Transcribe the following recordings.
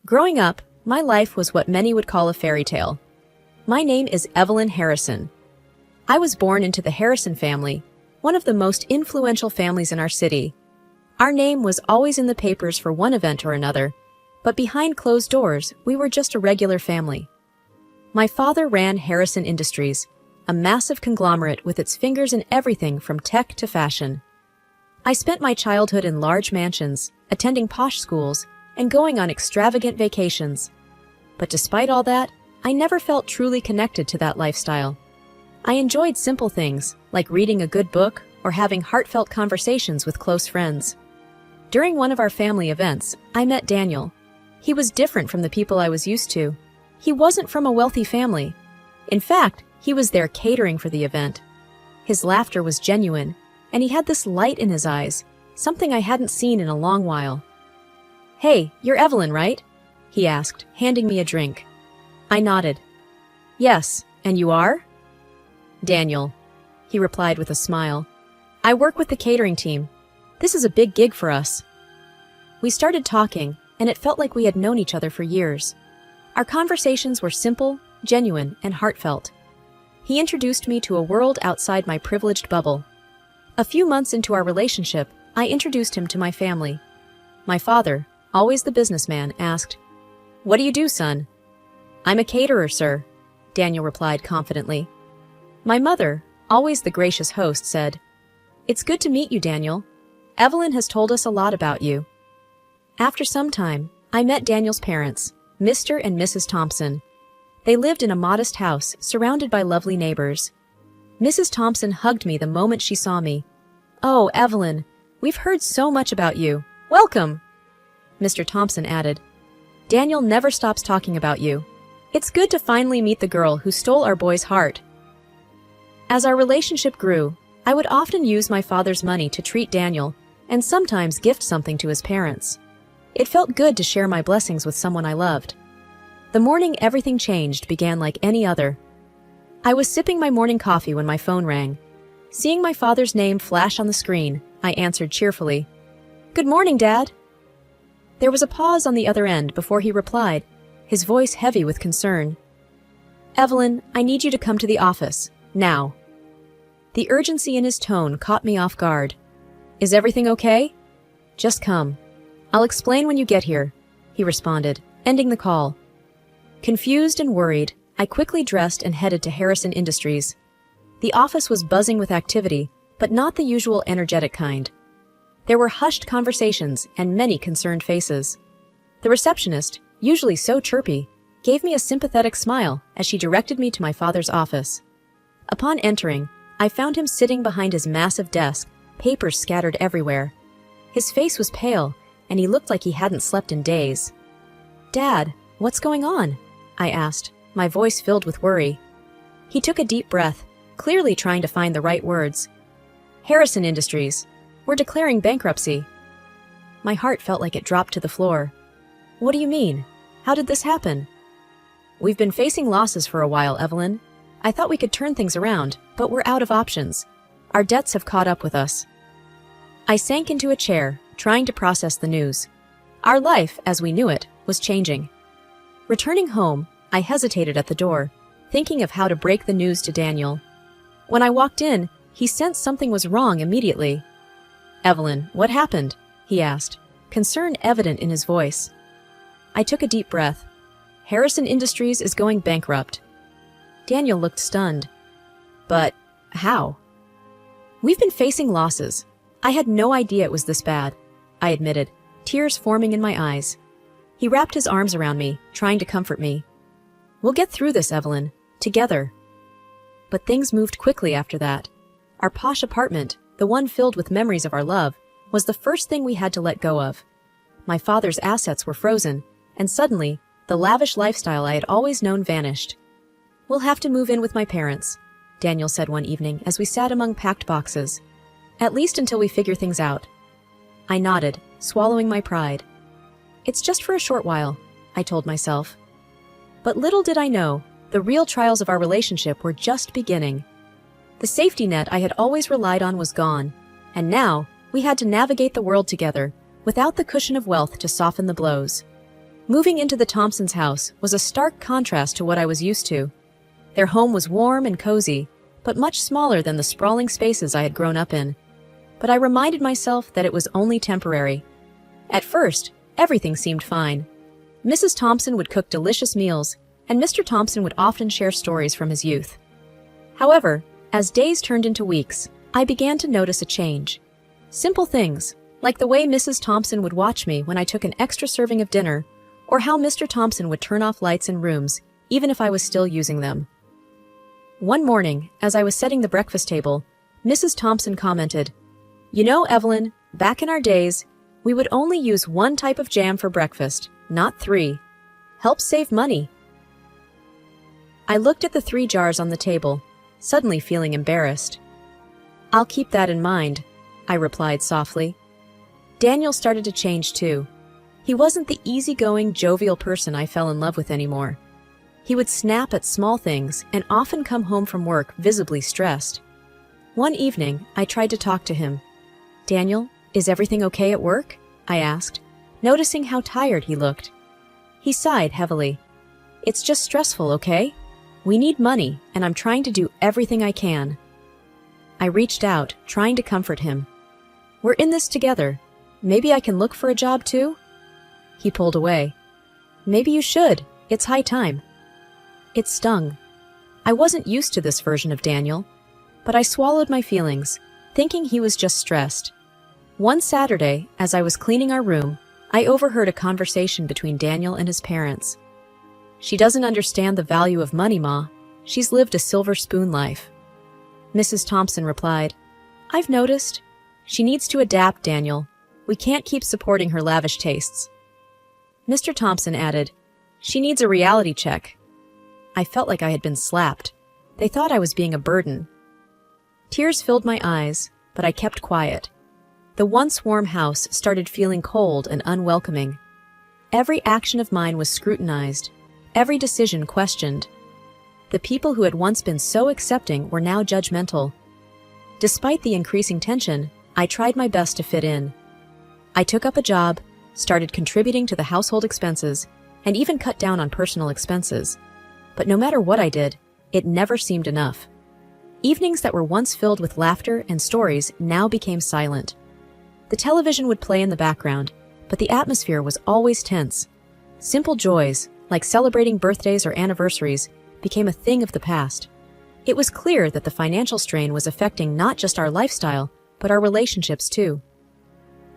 Growing up, my life was what many would call a fairy tale. My name is Evelyn Harrison. I was born into the Harrison family, one of the most influential families in our city. Our name was always in the papers for one event or another, but behind closed doors, we were just a regular family. My father ran Harrison Industries, a massive conglomerate with its fingers in everything from tech to fashion. I spent my childhood in large mansions, attending posh schools, and going on extravagant vacations. But despite all that, I never felt truly connected to that lifestyle. I enjoyed simple things, like reading a good book or having heartfelt conversations with close friends. During one of our family events, I met Daniel. He was different from the people I was used to. He wasn't from a wealthy family. In fact, he was there catering for the event. His laughter was genuine, and he had this light in his eyes, something I hadn't seen in a long while. "Hey, you're Evelyn, right?" he asked, handing me a drink. I nodded. "Yes, and you are?" "Daniel," he replied with a smile. "I work with the catering team. This is a big gig for us." We started talking, and it felt like we had known each other for years. Our conversations were simple, genuine, and heartfelt. He introduced me to a world outside my privileged bubble. A few months into our relationship, I introduced him to my family. My father, always the businessman, asked, "What do you do, son?" "I'm a caterer, sir," Daniel replied confidently. My mother, always the gracious host, said, "It's good to meet you, Daniel. Evelyn has told us a lot about you." After some time, I met Daniel's parents, Mr. and Mrs. Thompson. They lived in a modest house, surrounded by lovely neighbors. Mrs. Thompson hugged me the moment she saw me. "Oh, Evelyn, we've heard so much about you. Welcome!" Mr. Thompson added, "Daniel never stops talking about you. It's good to finally meet the girl who stole our boy's heart." As our relationship grew, I would often use my father's money to treat Daniel and sometimes gift something to his parents. It felt good to share my blessings with someone I loved. The morning everything changed began like any other. I was sipping my morning coffee when my phone rang. Seeing my father's name flash on the screen, I answered cheerfully, "Good morning, Dad." There was a pause on the other end before he replied, his voice heavy with concern. "Evelyn, I need you to come to the office, now." The urgency in his tone caught me off guard. "Is everything okay?" "Just come. I'll explain when you get here," he responded, ending the call. Confused and worried, I quickly dressed and headed to Harrison Industries. The office was buzzing with activity, but not the usual energetic kind. There were hushed conversations and many concerned faces. The receptionist, usually so chirpy, gave me a sympathetic smile as she directed me to my father's office. Upon entering, I found him sitting behind his massive desk, papers scattered everywhere. His face was pale, and he looked like he hadn't slept in days. "Dad, what's going on?" I asked, my voice filled with worry. He took a deep breath, clearly trying to find the right words. "Harrison Industries. We're declaring bankruptcy." My heart felt like it dropped to the floor. "What do you mean? How did this happen?" "We've been facing losses for a while, Evelyn. I thought we could turn things around, but we're out of options. Our debts have caught up with us." I sank into a chair, trying to process the news. Our life, as we knew it, was changing. Returning home, I hesitated at the door, thinking of how to break the news to Daniel. When I walked in, he sensed something was wrong immediately. "Evelyn, what happened?" he asked, concern evident in his voice. I took a deep breath. "Harrison Industries is going bankrupt." Daniel looked stunned. "But how?" "We've been facing losses. I had no idea it was this bad," I admitted, tears forming in my eyes. He wrapped his arms around me, trying to comfort me. "We'll get through this, Evelyn, together." But things moved quickly after that. Our posh apartment, the one filled with memories of our love, was the first thing we had to let go of. My father's assets were frozen, and suddenly, the lavish lifestyle I had always known vanished. "We'll have to move in with my parents," Daniel said one evening as we sat among packed boxes. "At least until we figure things out." I nodded, swallowing my pride. "It's just for a short while," I told myself. But little did I know, the real trials of our relationship were just beginning. The safety net I had always relied on was gone, and now we had to navigate the world together, without the cushion of wealth to soften the blows. Moving into the Thompsons' house was a stark contrast to what I was used to. Their home was warm and cozy, but much smaller than the sprawling spaces I had grown up in. But I reminded myself that it was only temporary. At first, everything seemed fine. Mrs. Thompson would cook delicious meals, and Mr. Thompson would often share stories from his youth. However, as days turned into weeks, I began to notice a change. Simple things, like the way Mrs. Thompson would watch me when I took an extra serving of dinner, or how Mr. Thompson would turn off lights in rooms, even if I was still using them. One morning, as I was setting the breakfast table, Mrs. Thompson commented, "You know, Evelyn, back in our days, we would only use one type of jam for breakfast, not 3. Helps save money." I looked at the 3 jars on the table, suddenly feeling embarrassed. "I'll keep that in mind," I replied softly. Daniel started to change too. He wasn't the easygoing, jovial person I fell in love with anymore. He would snap at small things and often come home from work visibly stressed. One evening, I tried to talk to him. "Daniel, is everything okay at work?" I asked, noticing how tired he looked. He sighed heavily. "It's just stressful, okay? We need money, and I'm trying to do everything I can." I reached out, trying to comfort him. "We're in this together. Maybe I can look for a job too?" He pulled away. "Maybe you should. It's high time." It stung. I wasn't used to this version of Daniel, but I swallowed my feelings, thinking he was just stressed. One Saturday, as I was cleaning our room, I overheard a conversation between Daniel and his parents. "She doesn't understand the value of money, Ma. She's lived a silver spoon life." Mrs. Thompson replied, "I've noticed. She needs to adapt, Daniel. We can't keep supporting her lavish tastes." Mr. Thompson added, "She needs a reality check." I felt like I had been slapped. They thought I was being a burden. Tears filled my eyes, but I kept quiet. The once warm house started feeling cold and unwelcoming. Every action of mine was scrutinized, every decision questioned. The people who had once been so accepting were now judgmental. Despite the increasing tension, I tried my best to fit in. I took up a job, started contributing to the household expenses, and even cut down on personal expenses. But no matter what I did, it never seemed enough. Evenings that were once filled with laughter and stories now became silent. The television would play in the background, but the atmosphere was always tense. Simple joys, like celebrating birthdays or anniversaries, became a thing of the past. It was clear that the financial strain was affecting not just our lifestyle, but our relationships too.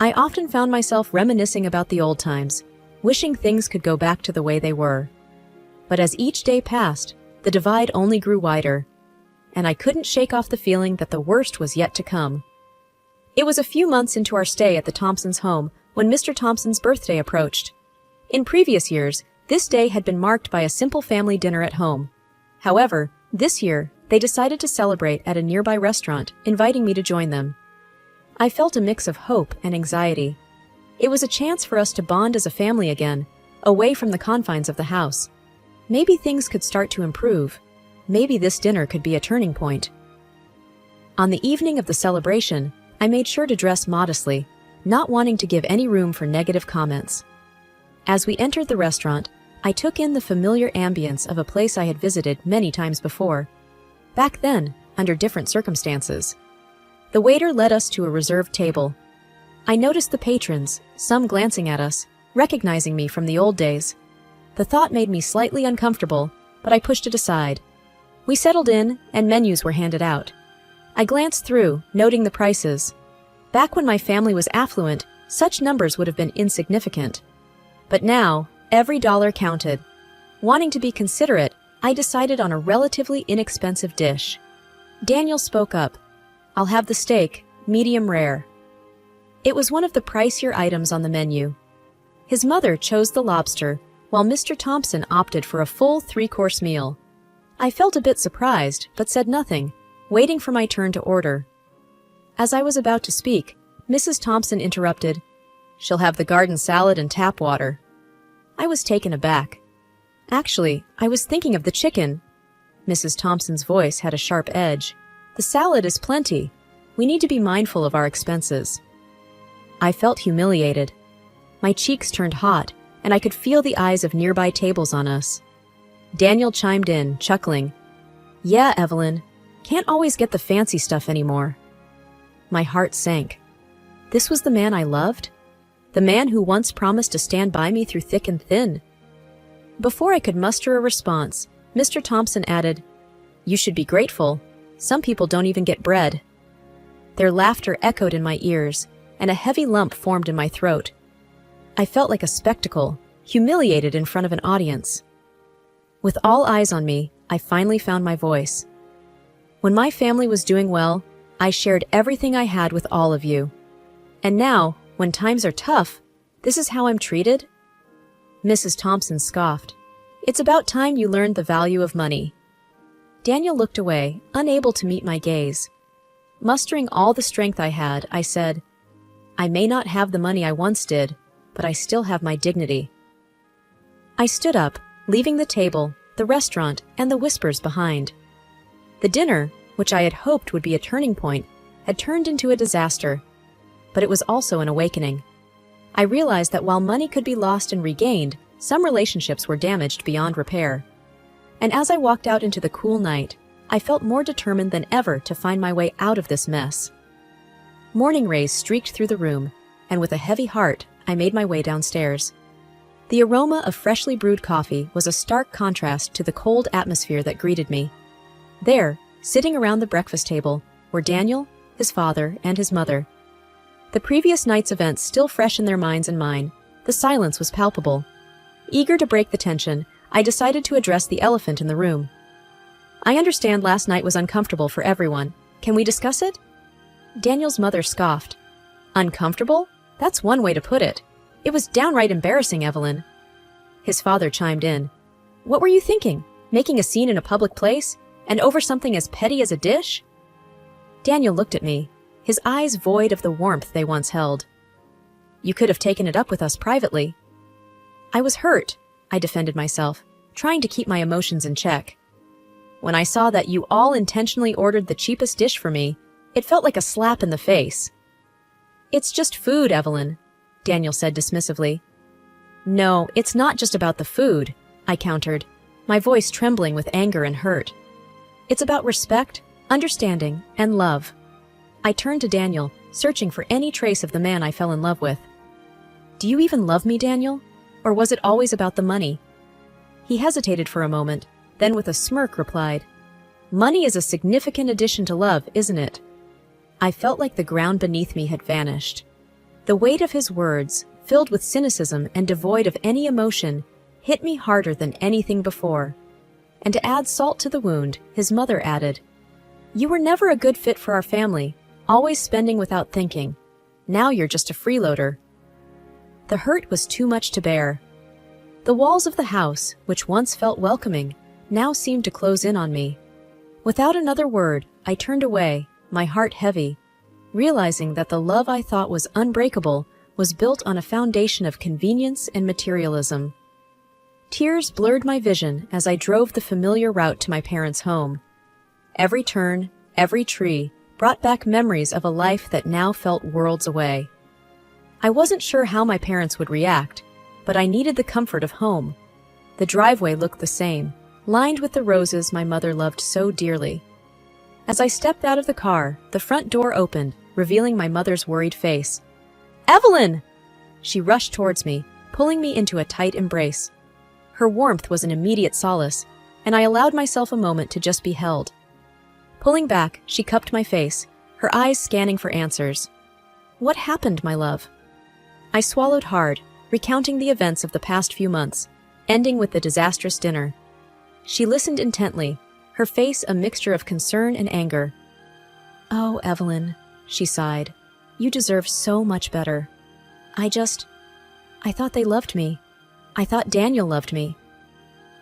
I often found myself reminiscing about the old times, wishing things could go back to the way they were. But as each day passed, the divide only grew wider, and I couldn't shake off the feeling that the worst was yet to come. It was a few months into our stay at the Thompsons' home when Mr. Thompson's birthday approached. In previous years, this day had been marked by a simple family dinner at home. However, this year, they decided to celebrate at a nearby restaurant, inviting me to join them. I felt a mix of hope and anxiety. It was a chance for us to bond as a family again, away from the confines of the house. Maybe things could start to improve. Maybe this dinner could be a turning point. On the evening of the celebration, I made sure to dress modestly, not wanting to give any room for negative comments. As we entered the restaurant, I took in the familiar ambience of a place I had visited many times before. Back then, under different circumstances. The waiter led us to a reserved table. I noticed the patrons, some glancing at us, recognizing me from the old days. The thought made me slightly uncomfortable, but I pushed it aside. We settled in, and menus were handed out. I glanced through, noting the prices. Back when my family was affluent, such numbers would have been insignificant. But now, every dollar counted. Wanting to be considerate, I decided on a relatively inexpensive dish. Daniel spoke up. "I'll have the steak, medium rare." It was one of the pricier items on the menu. His mother chose the lobster, while Mr. Thompson opted for a full 3-course meal. I felt a bit surprised, but said nothing, waiting for my turn to order. As I was about to speak, Mrs. Thompson interrupted, "She'll have the garden salad and tap water." I was taken aback. "Actually, I was thinking of the chicken." Mrs. Thompson's voice had a sharp edge. "The salad is plenty. We need to be mindful of our expenses." I felt humiliated. My cheeks turned hot, and I could feel the eyes of nearby tables on us. Daniel chimed in, chuckling. "Yeah, Evelyn, can't always get the fancy stuff anymore." My heart sank. This was the man I loved? The man who once promised to stand by me through thick and thin? Before I could muster a response, Mr. Thompson added, "You should be grateful. Some people don't even get bread." Their laughter echoed in my ears, and a heavy lump formed in my throat. I felt like a spectacle, humiliated in front of an audience. With all eyes on me, I finally found my voice. When my family was doing well, I shared everything I had with all of you. And now, when times are tough, this is how I'm treated? Mrs. Thompson scoffed. "It's about time you learned the value of money." Daniel looked away, unable to meet my gaze. Mustering all the strength I had, I said, "I may not have the money I once did, but I still have my dignity." I stood up, leaving the table, the restaurant, and the whispers behind. The dinner, which I had hoped would be a turning point, had turned into a disaster. But it was also an awakening. I realized that while money could be lost and regained, some relationships were damaged beyond repair. And as I walked out into the cool night, I felt more determined than ever to find my way out of this mess. Morning rays streaked through the room, and with a heavy heart, I made my way downstairs. The aroma of freshly brewed coffee was a stark contrast to the cold atmosphere that greeted me. There, sitting around the breakfast table, were Daniel, his father, and his mother. The previous night's events still fresh in their minds and mine, the silence was palpable. Eager to break the tension, I decided to address the elephant in the room. "I understand last night was uncomfortable for everyone. Can we discuss it?" Daniel's mother scoffed. "Uncomfortable? That's one way to put it. It was downright embarrassing, Evelyn." His father chimed in. "What were you thinking? Making a scene in a public place? And over something as petty as a dish?" Daniel looked at me, his eyes void of the warmth they once held. "You could have taken it up with us privately." "I was hurt," I defended myself, trying to keep my emotions in check. "When I saw that you all intentionally ordered the cheapest dish for me, it felt like a slap in the face." "It's just food, Evelyn," Daniel said dismissively. "No, it's not just about the food," I countered, my voice trembling with anger and hurt. "It's about respect, understanding, and love." I turned to Daniel, searching for any trace of the man I fell in love with. "Do you even love me, Daniel? Or was it always about the money?" He hesitated for a moment, then with a smirk replied, "Money is a significant addition to love, isn't it?" I felt like the ground beneath me had vanished. The weight of his words, filled with cynicism and devoid of any emotion, hit me harder than anything before. And to add salt to the wound, his mother added, "You were never a good fit for our family, always spending without thinking. Now you're just a freeloader." The hurt was too much to bear. The walls of the house, which once felt welcoming, now seemed to close in on me. Without another word, I turned away, my heart heavy, realizing that the love I thought was unbreakable was built on a foundation of convenience and materialism. Tears blurred my vision as I drove the familiar route to my parents' home. Every turn, every tree, brought back memories of a life that now felt worlds away. I wasn't sure how my parents would react, but I needed the comfort of home. The driveway looked the same, lined with the roses my mother loved so dearly. As I stepped out of the car, the front door opened, revealing my mother's worried face. "Evelyn!" She rushed towards me, pulling me into a tight embrace. Her warmth was an immediate solace, and I allowed myself a moment to just be held. Pulling back, she cupped my face, her eyes scanning for answers. "What happened, my love?" I swallowed hard, recounting the events of the past few months, ending with the disastrous dinner. She listened intently, her face a mixture of concern and anger. "Oh, Evelyn," she sighed, "you deserve so much better. I thought they loved me. I thought Daniel loved me."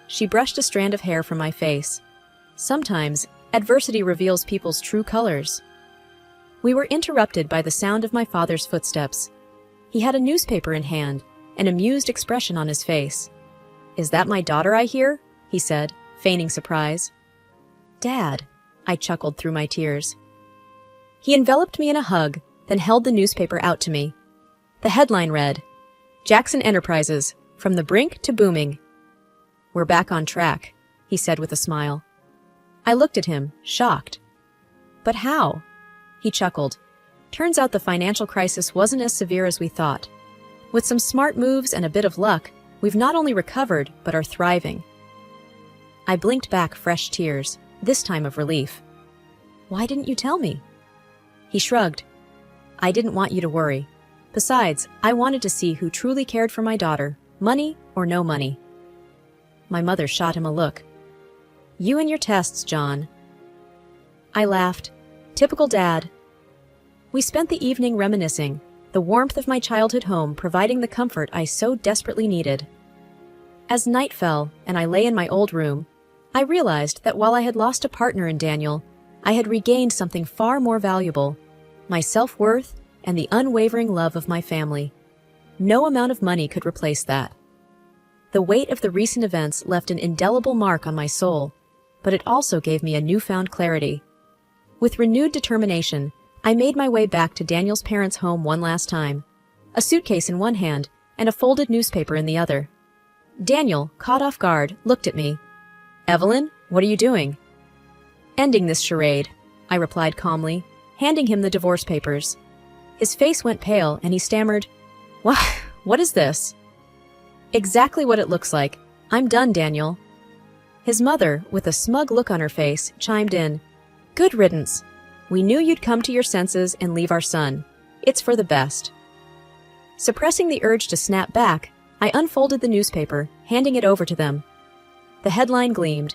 She brushed a strand of hair from my face. Sometimes, adversity reveals people's true colors. We were interrupted by the sound of my father's footsteps. He had a newspaper in hand, an amused expression on his face. "Is that my daughter I hear?" he said, feigning surprise. "Dad," I chuckled through my tears. He enveloped me in a hug, then held the newspaper out to me. The headline read, "Jackson Enterprises, From the brink to booming. We're back on track, he said with a smile. I looked at him, shocked. But how? He chuckled. Turns out the financial crisis wasn't as severe as we thought. With some smart moves and a bit of luck, we've not only recovered, but are thriving. I blinked back fresh tears, this time of relief. Why didn't you tell me? He shrugged. I didn't want you to worry. Besides, I wanted to see who truly cared for my daughter, money or no money. My mother shot him a look. You and your tests, John. I laughed. Typical dad. We spent the evening reminiscing, the warmth of my childhood home providing the comfort I so desperately needed. As night fell and I lay in my old room, I realized that while I had lost a partner in Daniel, I had regained something far more valuable, my self-worth and the unwavering love of my family. No amount of money could replace that. The weight of the recent events left an indelible mark on my soul, but it also gave me a newfound clarity. With renewed determination, I made my way back to Daniel's parents' home one last time, a suitcase in one hand and a folded newspaper in the other. Daniel, caught off guard, looked at me. Evelyn, what are you doing? Ending this charade, I replied calmly, handing him the divorce papers. His face went pale and he stammered, What is this? Exactly what it looks like. I'm done, Daniel. His mother, with a smug look on her face, chimed in. Good riddance. We knew you'd come to your senses and leave our son. It's for the best. Suppressing the urge to snap back, I unfolded the newspaper, handing it over to them. The headline gleamed.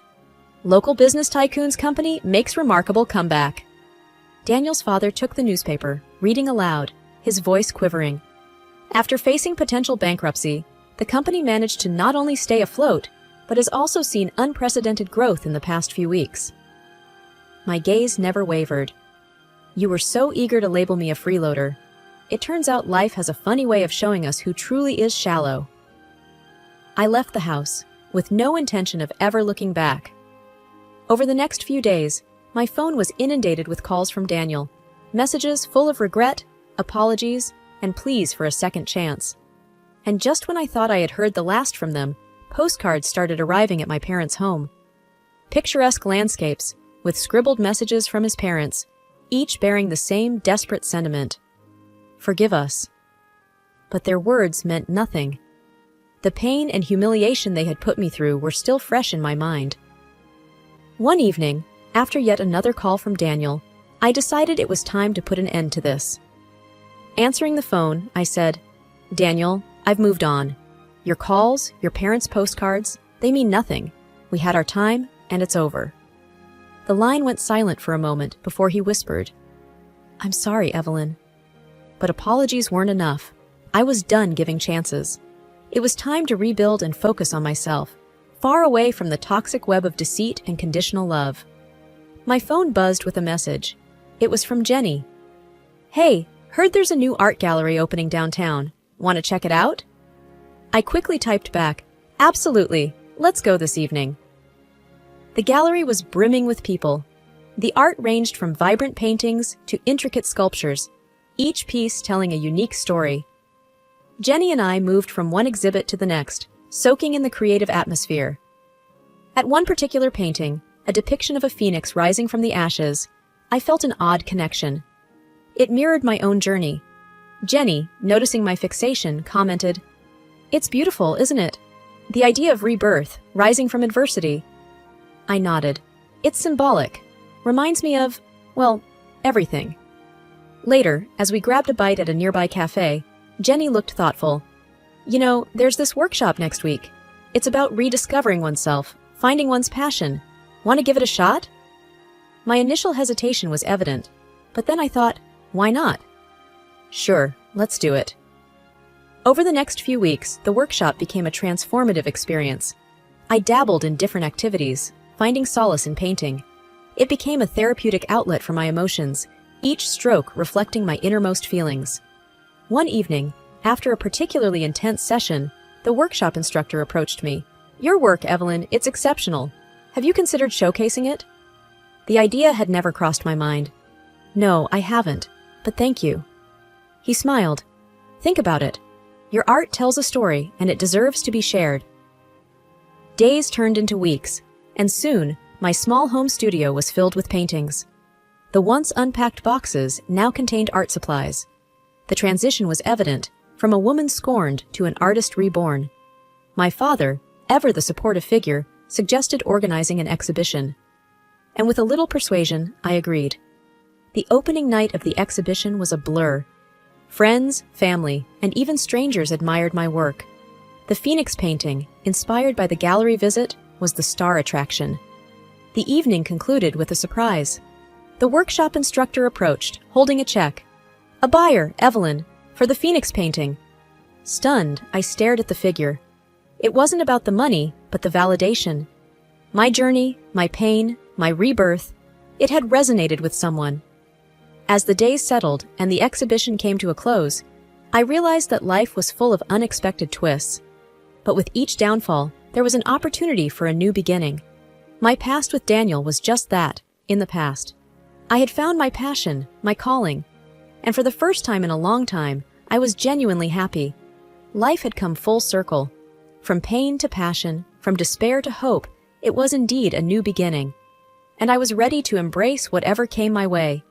Local business tycoon's company makes remarkable comeback. Daniel's father took the newspaper, reading aloud, his voice quivering. After facing potential bankruptcy, the company managed to not only stay afloat, but has also seen unprecedented growth in the past few weeks. My gaze never wavered. You were so eager to label me a freeloader. It turns out life has a funny way of showing us who truly is shallow. I left the house, with no intention of ever looking back. Over the next few days, my phone was inundated with calls from Daniel, messages full of regret, apologies, and pleas for a second chance. And just when I thought I had heard the last from them, postcards started arriving at my parents' home. Picturesque landscapes, with scribbled messages from his parents, each bearing the same desperate sentiment. Forgive us. But their words meant nothing. The pain and humiliation they had put me through were still fresh in my mind. One evening, after yet another call from Daniel, I decided it was time to put an end to this. Answering the phone, I said, Daniel, I've moved on. Your calls, your parents' postcards, they mean nothing. We had our time, and it's over. The line went silent for a moment before he whispered, I'm sorry, Evelyn. But apologies weren't enough. I was done giving chances. It was time to rebuild and focus on myself, far away from the toxic web of deceit and conditional love. My phone buzzed with a message. It was from Jenny. Hey, heard there's a new art gallery opening downtown. Want to check it out? I quickly typed back, absolutely, let's go this evening. The gallery was brimming with people. The art ranged from vibrant paintings to intricate sculptures, each piece telling a unique story. Jenny and I moved from one exhibit to the next, soaking in the creative atmosphere. At one particular painting, a depiction of a phoenix rising from the ashes, I felt an odd connection. It mirrored my own journey. Jenny, noticing my fixation, commented, It's beautiful, isn't it? The idea of rebirth, rising from adversity. I nodded. It's symbolic. Reminds me of, well, everything. Later, as we grabbed a bite at a nearby cafe, Jenny looked thoughtful. You know, there's this workshop next week. It's about rediscovering oneself, finding one's passion. Want to give it a shot? My initial hesitation was evident, but then I thought, why not? Sure, let's do it. Over the next few weeks, the workshop became a transformative experience. I dabbled in different activities, finding solace in painting. It became a therapeutic outlet for my emotions, each stroke reflecting my innermost feelings. One evening, after a particularly intense session, the workshop instructor approached me. Your work, Evelyn, it's exceptional. Have you considered showcasing it? The idea had never crossed my mind. No, I haven't, but thank you. He smiled. Think about it. Your art tells a story, and it deserves to be shared. Days turned into weeks, and soon, my small home studio was filled with paintings. The once unpacked boxes now contained art supplies. The transition was evident, from a woman scorned to an artist reborn. My father, ever the supportive figure, suggested organizing an exhibition. And with a little persuasion, I agreed. The opening night of the exhibition was a blur. Friends, family, and even strangers admired my work. The Phoenix painting, inspired by the gallery visit, was the star attraction. The evening concluded with a surprise. The workshop instructor approached, holding a check. "A buyer, Evelyn, for the Phoenix painting." Stunned, I stared at the figure. It wasn't about the money, but the validation. My journey, my pain, my rebirth, it had resonated with someone. As the days settled and the exhibition came to a close, I realized that life was full of unexpected twists. But with each downfall, there was an opportunity for a new beginning. My past with Daniel was just that, in the past. I had found my passion, my calling, and for the first time in a long time, I was genuinely happy. Life had come full circle. From pain to passion, from despair to hope, it was indeed a new beginning. And I was ready to embrace whatever came my way.